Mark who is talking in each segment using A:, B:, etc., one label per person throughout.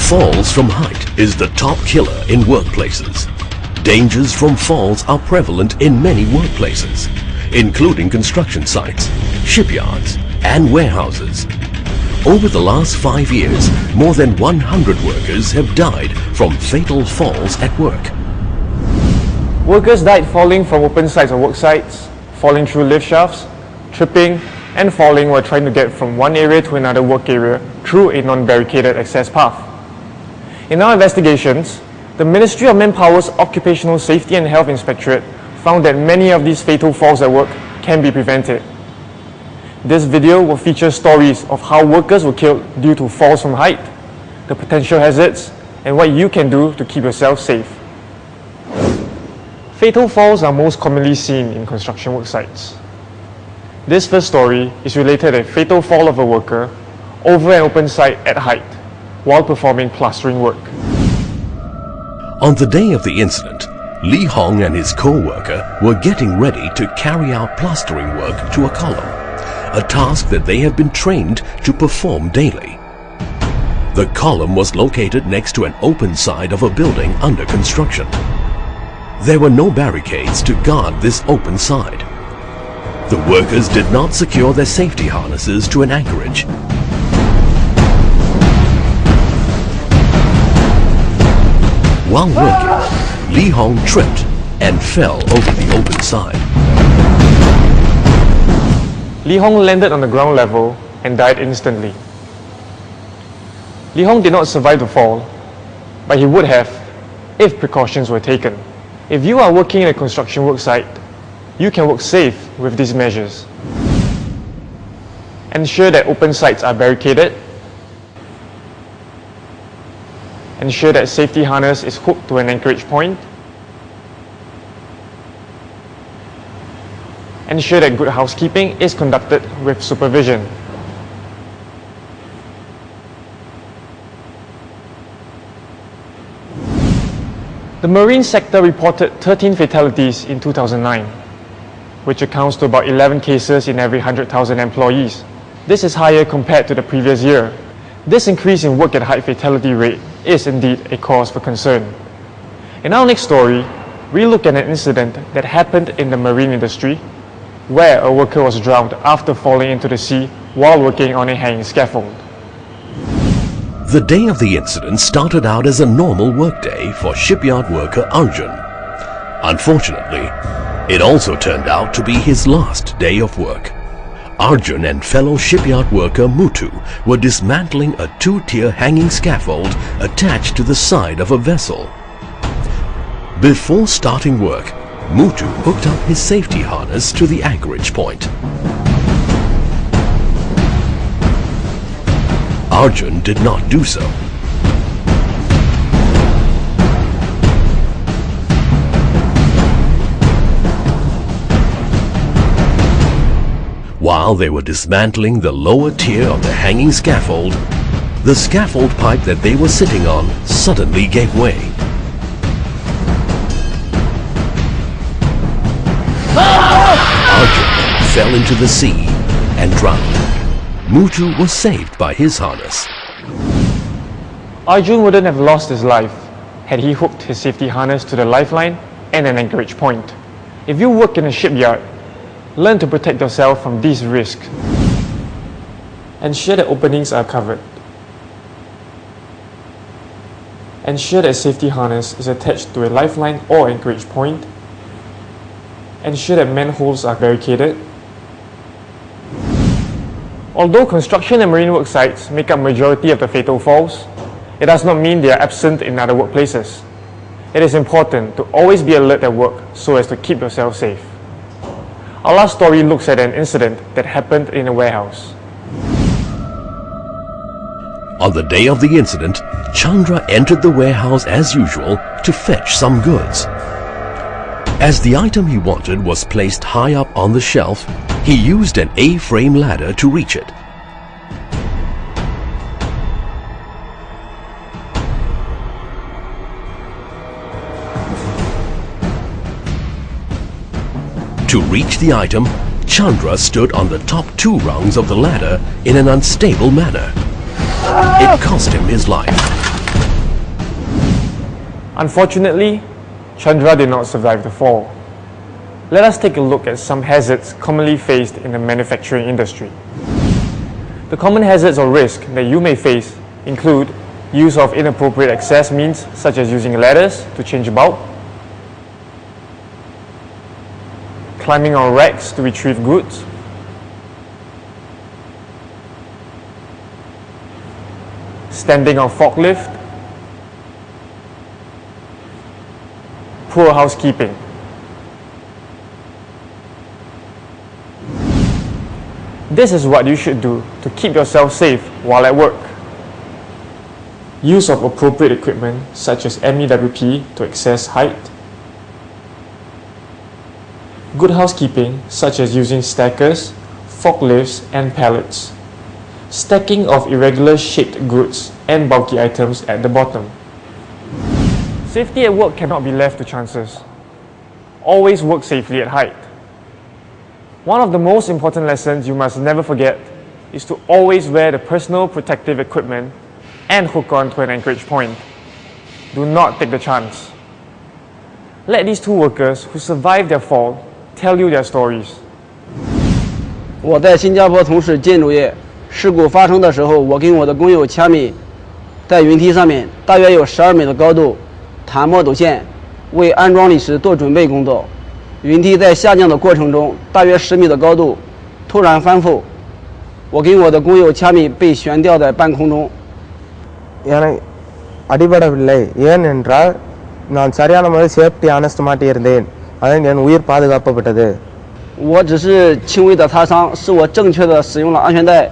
A: Falls from height is the top killer in workplaces. Dangers from falls are prevalent in many workplaces, including construction sites, shipyards, and warehouses. Over the last 5 years, more than 100 workers have died from fatal falls at work.
B: Workers died falling from open sites or work sites, falling through lift shafts, tripping, and falling while trying to get from one area to another work area through a non-barricaded access path. In our investigations, the Ministry of Manpower's Occupational Safety and Health Inspectorate found that many of these fatal falls at work can be prevented. This video will feature stories of how workers were killed due to falls from height, the potential hazards, and what you can do to keep yourself safe. Fatal falls are most commonly seen in construction work sites. This first story is related to a fatal fall of a worker over an open site at height while performing plastering work.
A: On the day of the incident, Lee Hong and his co-worker were getting ready to carry out plastering work to a column, a task that they have been trained to perform daily. The column was located next to an open side of a building under construction. There were no barricades to guard this open side. The workers did not secure their safety harnesses to an anchorage. While working, Lee Hong tripped and fell over the open side.
B: Lee Hong landed on the ground level and died instantly. Lee Hong did not survive the fall, but he would have if precautions were taken. If you are working in a construction work site, you can work safe with these measures. Ensure that open sites are barricaded. Ensure that safety harness is hooked to an anchorage point. Ensure that good housekeeping is conducted with supervision. The marine sector reported 13 fatalities in 2009, which accounts to about 11 cases in every 100,000 employees. This is higher compared to the previous year. This increase in work at height fatality rate is indeed a cause for concern. In our next story, we look at an incident that happened in the marine industry where a worker was drowned after falling into the sea while working on a hanging scaffold.
A: The day of the incident started out as a normal workday for shipyard worker Arjun. Unfortunately, it also turned out to be his last day of work. Arjun and fellow shipyard worker Mutu were dismantling a two-tier hanging scaffold attached to the side of a vessel. Before starting work, Mutu hooked up his safety harness to the anchorage point. Arjun did not do so. While they were dismantling the lower tier of the hanging scaffold, the scaffold pipe that they were sitting on suddenly gave way. Arjun fell into the sea and drowned. Mutu was saved by his harness.
B: Arjun wouldn't have lost his life had he hooked his safety harness to the lifeline and an anchorage point. If you work in a shipyard, learn to protect yourself from these risks. Ensure that openings are covered. Ensure that safety harness is attached to a lifeline or anchorage point. Ensure that manholes are barricaded. Although construction and marine work sites make up majority of the fatal falls, it does not mean they are absent in other workplaces. It is important to always be alert at work so as to keep yourself safe. Our last story looks at an incident that happened in a warehouse.
A: On the day of the incident, Chandra entered the warehouse as usual to fetch some goods. As the item he wanted was placed high up on the shelf, he used an A-frame ladder to reach it. To reach the item, Chandra stood on the top 2 rungs of the ladder in an unstable manner. It cost him his life.
B: Unfortunately, Chandra did not survive the fall. Let us take a look at some hazards commonly faced in the manufacturing industry. The common hazards or risks that you may face include use of inappropriate access means such as using ladders to change bulb, climbing on racks to retrieve goods, standing on forklift, poor housekeeping. This is what you should do to keep yourself safe while at work. Use of appropriate equipment such as MEWP to access height. Good housekeeping such as using stackers, forklifts and pallets. Stacking of irregular shaped goods and bulky items at the bottom. Safety at work cannot be left to chances. Always work safely at height. One of the most important lessons you must never forget is to always wear the personal protective equipment and hook on to an anchorage point. Do not take the chance. Let these 2 workers who survived their fall tell you their stories.
C: 我在新加坡从事建筑业，事故发生的时候，我跟我的工友掐米，在云梯上面，大约有12米的高度，弹墨斗线，为安装理石做准备工作。云梯在下降的过程中，大约10米的高度，突然翻覆，我跟我的工友掐米被悬吊在半空中。
D: எனக்கு அடிபடவில்லை, ஏனென்றால் நான் சரியான முறையில் safety honest மாட்டியிருந்தேன். அதனால் என் உயிர் பாதுகாக்கப்பட்டது.
C: 我只是轻微的擦伤，是我正确的使用了安全带，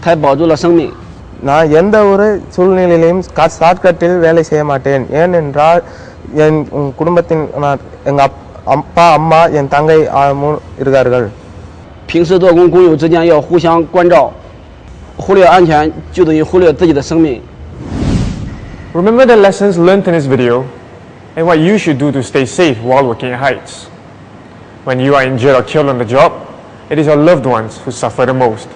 C: 才保住了生命。
D: நான் எந்த ஒரு சூழ்நிலையிலும் ஷார்ட்கட்டில் வேலை செய்ய மாட்டேன். ஏனென்றால் என் குடும்பத்தின் எங்கள் அப்பா அம்மா என் தங்கை இருக்கார்கள்.
C: 平时做工，工友之间要互相关照，忽略安全就等于忽略自己的生命。
B: Remember the lessons learned in this video and what you should do to stay safe while working at heights. When you are injured or killed on the job, it is your loved ones who suffer the most.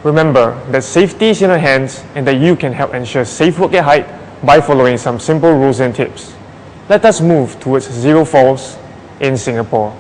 B: Remember that safety is in your hands and that you can help ensure safe work at height by following some simple rules and tips. Let us move towards zero falls in Singapore.